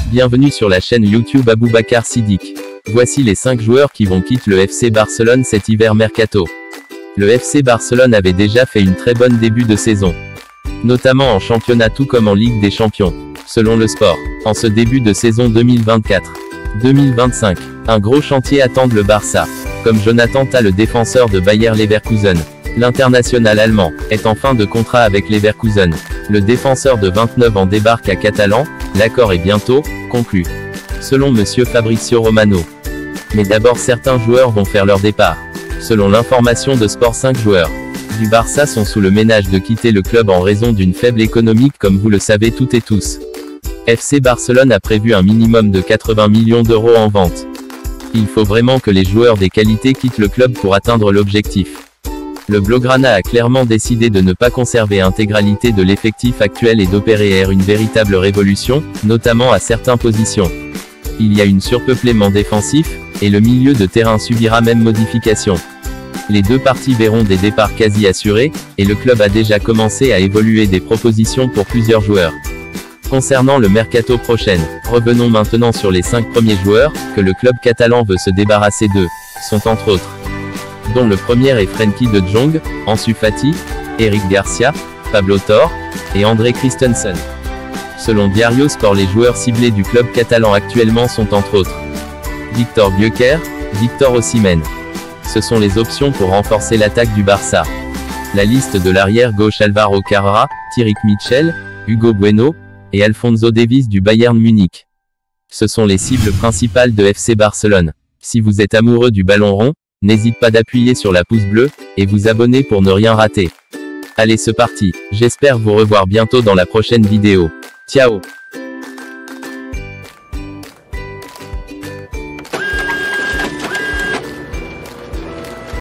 Bienvenue sur la chaîne YouTube Aboubakar Siddiq. Voici les 5 joueurs qui vont quitter le FC Barcelone cet hiver mercato. Le FC Barcelone avait déjà fait une très bonne début de saison, notamment en championnat tout comme en Ligue des Champions. Selon le Sport, en ce début de saison 2024-2025, un gros chantier attend le Barça, comme Jonathan Tah, le défenseur de Bayer Leverkusen. L'international allemand est en fin de contrat avec Leverkusen. Le défenseur de 29 ans débarque à Catalan, l'accord est bientôt conclu, selon monsieur Fabrizio Romano. Mais d'abord, certains joueurs vont faire leur départ. Selon l'information de Sport, 5 joueurs du Barça sont sous le ménage de quitter le club en raison d'une faible économique, comme vous le savez toutes et tous. FC Barcelone a prévu un minimum de 80 millions d'euros en vente. Il faut vraiment que les joueurs des qualités quittent le club pour atteindre l'objectif. Le Blaugrana a clairement décidé de ne pas conserver l'intégralité de l'effectif actuel et d'opérer une véritable révolution, notamment à certaines positions. Il y a un surpeuplement défensif, et le milieu de terrain subira même modification. Les deux parties verront des départs quasi assurés, et le club a déjà commencé à évaluer des propositions pour plusieurs joueurs. Concernant le mercato prochain, revenons maintenant sur les 5 premiers joueurs, que le club catalan veut se débarrasser d'eux, sont entre autres, dont le premier est Frenkie de Jong, Ansu Fati, Eric Garcia, Pablo Torre, et André Christensen. Selon Diario Sport, les joueurs ciblés du club catalan actuellement sont entre autres Victor Gyökeres, Victor Osimhen. Ce sont les options pour renforcer l'attaque du Barça. La liste de l'arrière gauche Alvaro Carrera, Tyrick Mitchell, Hugo Bueno, et Alphonso Davies du Bayern Munich. Ce sont les cibles principales de FC Barcelone. Si vous êtes amoureux du ballon rond, n'hésitez pas d'appuyer sur la pouce bleue, et vous abonner pour ne rien rater. Allez, c'est parti. J'espère vous revoir bientôt dans la prochaine vidéo. Ciao.